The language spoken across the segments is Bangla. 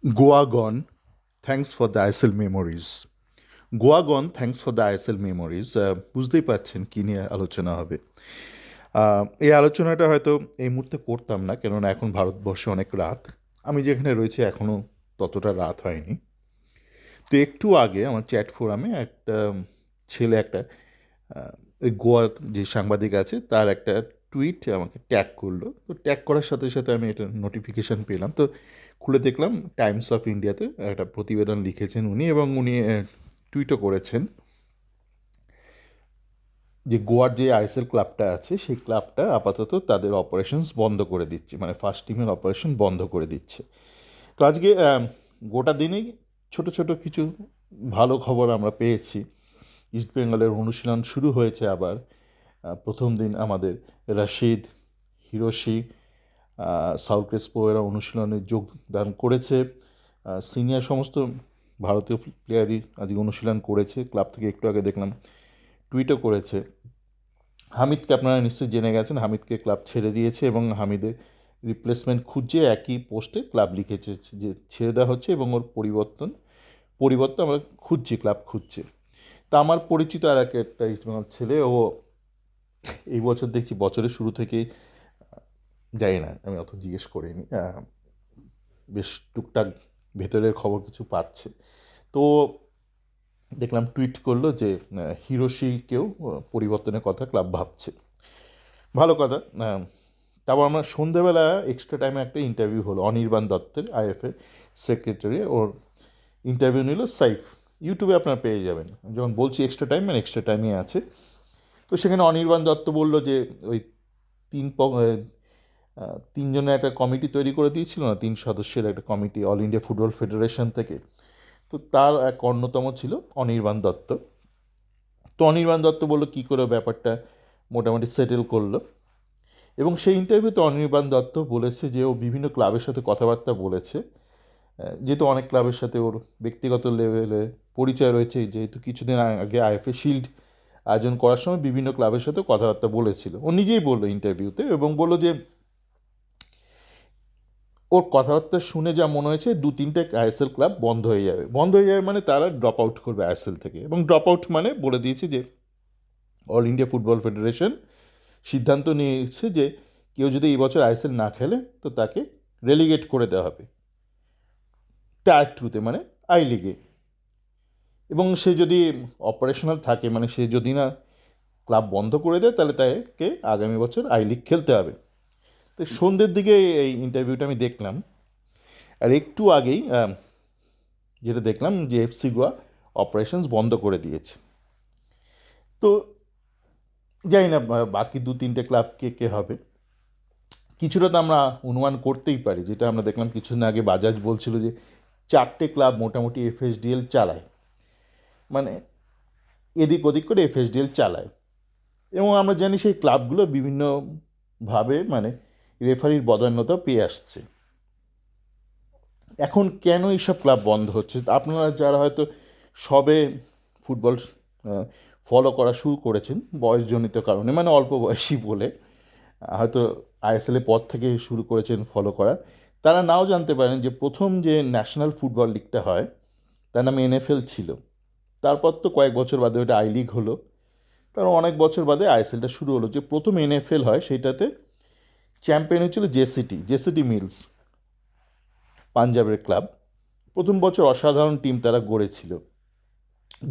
Goa gone thanks for the ISL memories. Goa gone thanks for the ISL memories. বুঝতেই পারছেন কী নিয়ে আলোচনা হবে। এই আলোচনাটা হয়তো এই মুহূর্তে করতাম না, কেননা এখন ভারতবর্ষে অনেক রাত। আমি যেখানে রয়েছি এখনও ততটা রাত হয়নি। তো একটু আগে আমার চ্যাট ফোরামে একটা ছেলে একটা ওই গোয়ার যে সাংবাদিক আছে তার একটা টুইট আমাকে ট্যাগ করলো। তো ট্যাগ করার সাথে সাথে আমি এটা নোটিফিকেশান পেলাম। তো খুলে দেখলাম টাইমস অফ ইন্ডিয়াতে একটা প্রতিবেদন লিখেছেন উনি, এবং উনি টুইটও করেছেন যে গোয়ার যে আইএসএল ক্লাবটা আছে সেই ক্লাবটা আপাতত তাদের অপারেশনস বন্ধ করে দিচ্ছে, মানে ফার্স্ট টিমের অপারেশন বন্ধ করে দিচ্ছে। তো আজকে গোটা দিনেই ছোট ছোট কিছু ভালো খবর আমরা পেয়েছি। ইস্টবেঙ্গলের অনুশীলন শুরু হয়েছে আবার। প্রথম দিন আমাদের রাশিদ, হিরোশি, সাউল ক্রেসপো এরা অনুশীলনে যোগদান করেছে। সিনিয়র সমস্ত ভারতীয় প্লেয়ারই আজকে অনুশীলন করেছে। ক্লাব থেকে একটু আগে দেখলাম টুইটও করেছে। হামিদকে আপনারা নিশ্চয়ই জেনে গেছেন, হামিদকে ক্লাব ছেড়ে দিয়েছে এবং হামিদের রিপ্লেসমেন্ট খুঁজছে। একই পোস্টে ক্লাব লিখেছে যে ছেড়ে দেওয়া হচ্ছে এবং ওর পরিবর্তন আমরা খুঁজছি, ক্লাব খুঁজছে। তা আমার পরিচিত আর একটা ইস্টবেঙ্গল ছেলে, ও এই বছর দেখছি বছরের শুরু থেকেই, জানি না আমি অত জিজ্ঞেস করিনি, বেশ টুকটাক ভেতরের খবর কিছু পাচ্ছে। তো দেখলাম টুইট করলো যে হিরোশিকেও পরিবর্তনের কথা ক্লাব ভাবছে। ভালো কথা। তারপর আমরা সন্ধেবেলা এক্সট্রা টাইমে একটা ইন্টারভিউ হলো অনির্বাণ দত্তের, আইএফএ সেক্রেটারি। ওর ইন্টারভিউ নিল সাইফ। ইউটিউবে আপনারা পেয়ে যাবেন। যখন বলছি এক্সট্রা টাইম, মানে এক্সট্রা টাইমই আছে। তো সেখানে অনির্বাণ দত্ত বলল যে ওই তিন তিনজনের একটা কমিটি তৈরি করে দিয়েছিল না, 3 সদস্যের একটা committee all India football federation থেকে। তো তার এক অন্যতম ছিল অনির্বাণ দত্ত। তো অনির্বাণ দত্ত বলল কী করে ব্যাপারটা মোটামুটি সেটেল করলো। এবং সেই ইন্টারভিউতে অনির্বাণ দত্ত বলেছে যে ও বিভিন্ন ক্লাবের সাথে কথাবার্তা বলেছে, যেহেতু অনেক ক্লাবের সাথে ওর ব্যক্তিগত লেভেলে পরিচয় রয়েছে, যেহেতু কিছুদিন আগে আইএফএ শিল্ড আয়োজন করার সময় বিভিন্ন ক্লাবের সাথে কথাবার্তা বলেছিল। ও নিজেই বললো ইন্টারভিউতে, এবং বললো যে ওর কথাবার্তা শুনে যা মনে হয়েছে 2-3টে আইএসএল ক্লাব বন্ধ হয়ে যাবে। বন্ধ হয়ে যাবে মানে তারা ড্রপ আউট করবে আইএসএল থেকে, এবং ড্রপ আউট মানে বলে দিয়েছে যে অল ইন্ডিয়া ফুটবল ফেডারেশন সিদ্ধান্ত নিয়েছে যে কেউ যদি এই বছর আইএসএল না খেলে তো তাকে রেলিগেট করে দেওয়া হবে টায়ার 2-তে, মানে আই লিগে। এবং সে যদি অপারেশনাল থাকে, মানে সে যদি না ক্লাব বন্ধ করে দেয়, তাহলে তাকে আগামী বছর আই লিগ খেলতে হবে। তো সন্ধ্যের দিকে এই ইন্টারভিউটা আমি দেখলাম। আর একটু আগেই যেটা দেখলাম যে এফসি গোয়া অপারেশনস বন্ধ করে দিয়েছে। তো জানি না বাকি 2-3টে ক্লাব কে কে হবে। কিছুটা তো আমরা অনুমান করতেই পারি, যেটা আমরা দেখলাম কিছুদিন আগে বাজাজ বলছিল যে 4টে ক্লাব মোটামুটি এফএসডিএল চালায়, মানে এদিক ওদিক করে এফএসডিএল চালায়। এবং আমরা জানি সেই ক্লাবগুলো বিভিন্নভাবে মানে রেফারির বদান্যতা পেয়ে আসছে। এখন কেন এইসব ক্লাব বন্ধ হচ্ছে? আপনারা যারা হয়তো সবে ফুটবল ফলো করা শুরু করেছেন বয়সজনিত কারণে, মানে অল্প বয়সী বলে, হয়তো আইএসএলের পর থেকে শুরু করেছেন ফলো করা, তারা নাও জানতে পারেন যে প্রথম যে ন্যাশনাল ফুটবল লিগটা হয় তার নাম এনএফএল ছিল। তারপর তো কয়েক বছর বাদে ওটা আই লিগ হলো। তার অনেক বছর বাদে আইএসএলটা শুরু হলো। যে প্রথম এনএফএল হয় সেটাতে চ্যাম্পিয়ন হয়েছিল জেসিটি মিলস, পাঞ্জাবের ক্লাব। প্রথম বছর অসাধারণ টিম তারা গড়েছিল,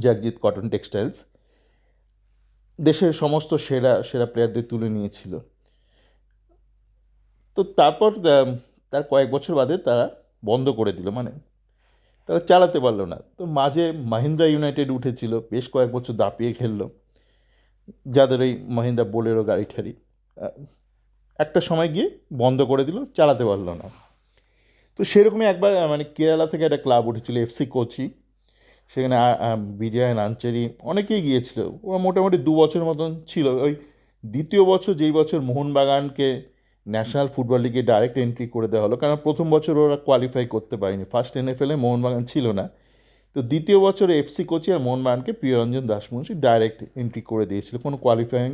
জাগজিৎ কটন টেক্সটাইলস দেশের সমস্ত সেরা সেরা প্লেয়ারদের তুলে নিয়েছিল। তো তারপর তার কয়েক বছর বাদে তারা বন্ধ করে দিল, মানে তারা চালাতে পারলো না। তো মাঝে মাহিন্দ্রা ইউনাইটেড উঠেছিল, বেশ কয়েক বছর দাপিয়ে খেললো, যাদের এই মাহিন্দ্রা বোলেরো গাড়ি ঠাড়ি, একটা সময় গিয়ে বন্ধ করে দিল, চালাতে পারলো না। তো সেরকমই একবার মানে কেরালা থেকে একটা ক্লাব উঠেছিল এফসি কোচি, সেখানে বিজয় নাঞ্চেরি অনেকেই গিয়েছিল। ওরা মোটামুটি 2 বছর মতন ছিল। ওই দ্বিতীয় বছর, যেই বছর মোহনবাগানকে ন্যাশনাল ফুটবল লিগে ডাইরেক্ট এন্ট্রি করে দেওয়া হলো, কারণ প্রথম বছর ওরা কোয়ালিফাই করতে পারেনি, ফার্স্ট এনএফএলে মোহনবাগান ছিল না। তো দ্বিতীয় বছরে এফসি কোচি আর মোহনবাগানকে প্রিয়রঞ্জন দাসমুন্সি ডাইরেক্ট এন্ট্রি করে দিয়েছিল, কোনো কোয়ালিফাইং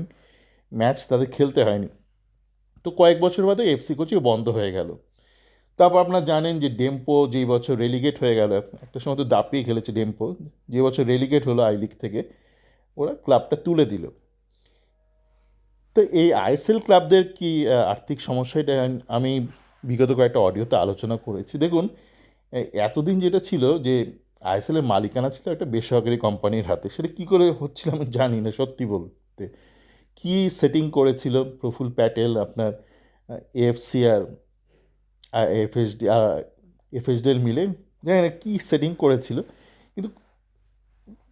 ম্যাচ তাদের খেলতে হয়নি। তো কয়েক বছর বাদে এফসি কোচিও বন্ধ হয়ে গেল। তারপর আপনারা জানেন যে ডেম্পো যেই বছর রেলিগেট হয়ে গেল, একটা সময় তো দাপিয়ে খেলেছে ডেম্পো, যে বছর রেলিগেট হলো আই লিগ থেকে, ওরা ক্লাবটা তুলে দিল। তো এই আইএসএল ক্লাবদের কি আর্থিক সমস্যা, এটা আমি বিগত কয়েকটা অডিওতে আলোচনা করেছি। দেখুন, এতদিন যেটা ছিল যে আইএসএলের মালিকানা ছিল একটা বেসরকারি কোম্পানির হাতে, সেটা কী করে হচ্ছিল আমি জানি না সত্যি বলতে। কি সেটিং করেছিল প্রফুল প্যাটেল, আপনার এএফসি আর এফএসডি এফএসডিএল মিলে, জানি না কী সেটিং করেছিল, কিন্তু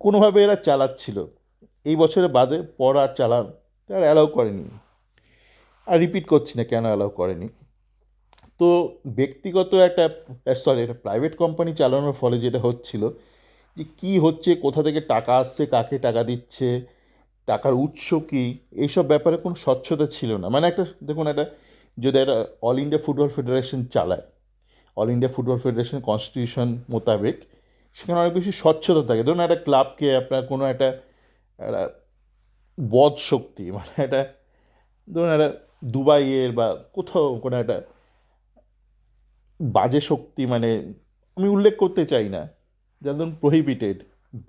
কোনোভাবে এরা চালাচ্ছিল। এই বছরে বাদে পর আর তারা অ্যালাউ করেনি, আর রিপিট করছি না কেন অ্যালাউ করেনি। তো ব্যক্তিগত একটা প্রাইভেট কোম্পানি চালানোর ফলে যেটা হচ্ছিল, যে কী হচ্ছে, কোথা থেকে টাকা আসছে, কাকে টাকা দিচ্ছে, টাকার উৎস কী, এইসব ব্যাপারে কোনো স্বচ্ছতা ছিল না। মানে দেখুন, যদি একটা অল ইন্ডিয়া ফুটবল ফেডারেশন চালায়, all India football federation constitution মোতাবেক সেখানে অনেক বেশি স্বচ্ছতা থাকে। ধরুন একটা ক্লাবকে আপনার কোনো একটা একটা বদ শক্তি, মানে ধরুন একটা দুবাইয়ের বা কোথাও কোনো একটা বাজে শক্তি, মানে আমি উল্লেখ করতে চাই না, যেমন ধরুন প্রহিবিটেড,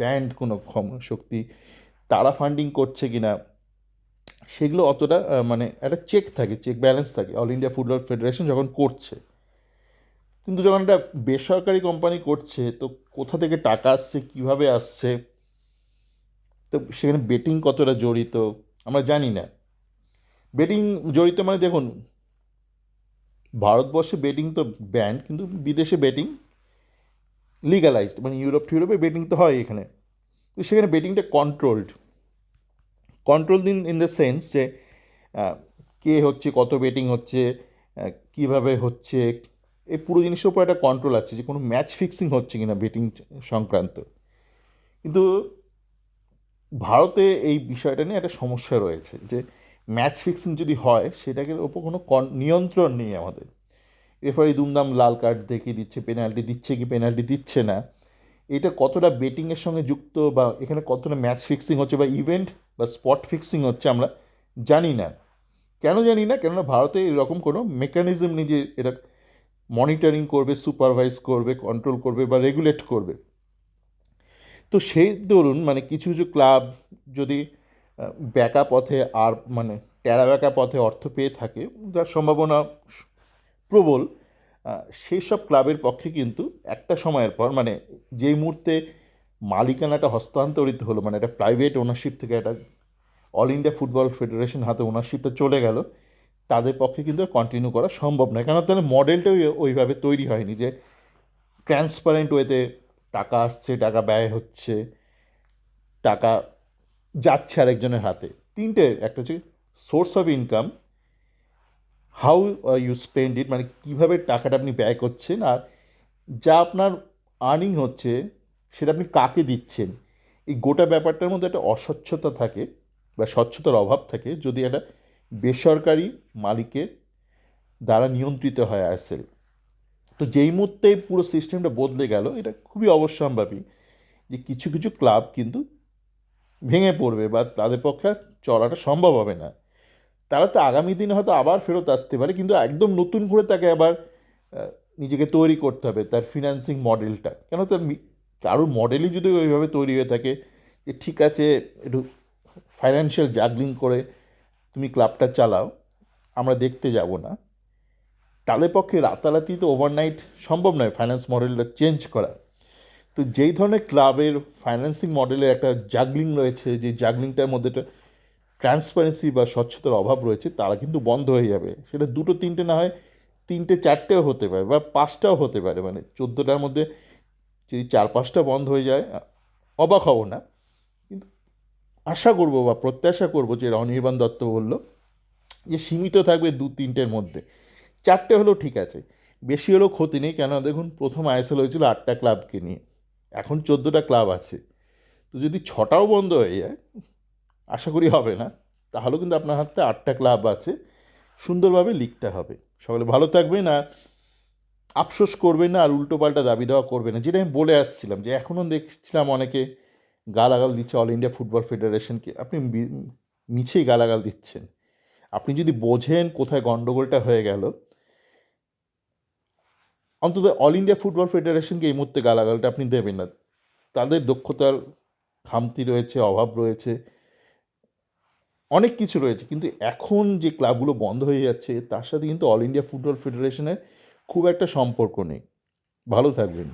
ব্যান্ড কোনো শক্তি, তারা ফান্ডিং করছে কি না, সেগুলো অতটা মানে একটা চেক ব্যালেন্স থাকে অল ইন্ডিয়া ফুটবল ফেডারেশন যখন করছে। কিন্তু যখন একটা বেসরকারি কোম্পানি করছে, তো কোথা থেকে টাকা আসছে, কীভাবে আসছে, তো সেখানে বেটিং কতটা জড়িত আমরা জানি না। বেটিং জড়িত মানে দেখুন, ভারতবর্ষে বেটিং তো ব্যান্ড, কিন্তু বিদেশে বেটিং লিগালাইজড, মানে ইউরোপে বেটিং তো হয় এখানে। তো সেখানে বেটিংটা কন্ট্রোল ইন দ্য সেন্স যে কে হচ্ছে, কত বেটিং হচ্ছে, কীভাবে হচ্ছে, এই পুরো জিনিসের উপর একটা কন্ট্রোল আছে, যে কোনো ম্যাচ ফিক্সিং হচ্ছে কিনা বেটিং সংক্রান্ত। কিন্তু ভারতে এই বিষয়টা নিয়ে একটা সমস্যা রয়েছে, যে ম্যাচ ফিক্সিং যদি হয়, সেটাকে ওপর কোনো নিয়ন্ত্রণ নেই আমাদের। রেফারি দুমদাম লাল কার্ড দেখিয়ে দিচ্ছে, পেনাল্টি দিচ্ছে কি পেনাল্টি দিচ্ছে না, এটা কতটা বেটিংয়ের সঙ্গে যুক্ত, বা এখানে কতটা ম্যাচ ফিক্সিং হচ্ছে, বা ইভেন্ট বা স্পট ফিক্সিং হচ্ছে, আমরা জানি না। কেন জানি না? কেননা ভারতে এরকম কোনো মেকানিজম নেই যে এটা মনিটরিং করবে, সুপারভাইজ করবে, কন্ট্রোল করবে বা রেগুলেট করবে। তো সেই ধরুন, মানে কিছু কিছু ক্লাব যদি ব্যাকা পথে আর মানে টেরা ব্যাকা পথে অর্থ পেয়ে থাকে, যার সম্ভাবনা প্রবল, সেই সব ক্লাবের পক্ষে কিন্তু একটা সময়ের পর, মানে যেই মুহূর্তে মালিকানাটা হস্তান্তরিত হলো, মানে একটা প্রাইভেট ওনারশিপ থেকে একটা অল ইন্ডিয়া ফুটবল ফেডারেশন হাতে ওনারশিপটা চলে গেল, তাদের পক্ষে কিন্তু কন্টিনিউ করা সম্ভব নয়। কেন, তাহলে মডেলটাই ওইভাবে তৈরি হয়নি যে ট্রান্সপারেন্ট ওয়েতে টাকা আসছে, টাকা ব্যয় হচ্ছে, টাকা যাচ্ছে আরেকজনের হাতে। তিনটে, একটা হচ্ছে source of income, how you spend it, মানে কীভাবে টাকাটা আপনি ব্যয় করছেন, আর যা আপনার আর্নিং হচ্ছে সেটা আপনি কাকে দিচ্ছেন। এই গোটা ব্যাপারটার মধ্যে একটা অস্বচ্ছতা থাকে বা স্বচ্ছতার অভাব থাকে, যদি একটা বেসরকারি মালিকের দ্বারা নিয়ন্ত্রিত হয় আইএসএল। তো যেই মুহূর্তে পুরো সিস্টেমটা বদলে গেল, এটা খুবই অবশ্যম্ভাবী যে কিছু কিছু ক্লাব কিন্তু ভেঙে পড়বে, বা তাদের পক্ষে চলাটা সম্ভব হবে না। তারা তো আগামী দিনে হয়তো আবার ফেরত আসতে পারে, কিন্তু একদম নতুন করে তাকে আবার নিজেকে তৈরি করতে হবে, তার ফিনান্সিং মডেলটা। কেন, তার কারোর মডেলই যদি ওইভাবে তৈরি হয়ে থাকে যে ঠিক আছে একটু ফাইন্যান্সিয়াল জাগলিং করে তুমি ক্লাবটা চালাও, আমরা দেখতে যাব না, তাদের পক্ষে রাতারাতি তো ওভারনাইট সম্ভব নয় ফাইন্যান্স মডেলটা চেঞ্জ করা। তো যেই ধরনের ক্লাবের ফাইন্যান্সিং মডেলে একটা জাগলিং রয়েছে, যে জাগলিংটার মধ্যে একটা ট্রান্সপারেন্সি বা স্বচ্ছতার অভাব রয়েছে, তারা কিন্তু বন্ধ হয়ে যাবে। সেটা দুটো তিনটে না হয়, তিনটে চারটেও হতে পারে, বা পাঁচটাও হতে পারে। মানে 14টার মধ্যে যদি 4-5টা বন্ধ হয়ে যায়, অবাক হব না। কিন্তু আশা করব বা প্রত্যাশা করব, যে অনির্বাণ দত্ত বলল যে সীমিত থাকবে 2-3টের মধ্যে। 4টে হলেও ঠিক আছে, বেশি হলেও ক্ষতি নেই। কেন, দেখুন প্রথম আইএসএল হয়েছিল 8টা ক্লাবকে নিয়ে, এখন 14টা ক্লাব আছে। তো যদি 6টাও বন্ধ হয়ে যায়, আশা করি হবে না, তাহলেও কিন্তু আপনার হাতে 8টা ক্লাব আছে, সুন্দরভাবে লিগটা হবে। সকলে ভালো থাকবেন, আর আফসোস করবেন না, আর উল্টোপাল্টা দাবি দেওয়া করবেন না। যেটা আমি বলে আসছিলাম, যে এখনও দেখছিলাম অনেকে গালাগাল দিচ্ছে অল ইন্ডিয়া ফুটবল ফেডারেশনকে। আপনি মিছেই গালাগাল দিচ্ছেন। আপনি যদি বোঝেন কোথায় গণ্ডগোলটা হয়ে গেল, অন্তত অল ইন্ডিয়া ফুটবল ফেডারেশনকে এই মুহূর্তে গালাগালটা আপনি দেবেন না। তাদের দক্ষতার খামতি রয়েছে, অভাব রয়েছে, অনেক কিছু রয়েছে, কিন্তু এখন যে ক্লাবগুলো বন্ধ হয়ে যাচ্ছে তার সাথে কিন্তু অল ইন্ডিয়া ফুটবল ফেডারেশনের খুব একটা সম্পর্ক নেই। ভালো থাকবেন।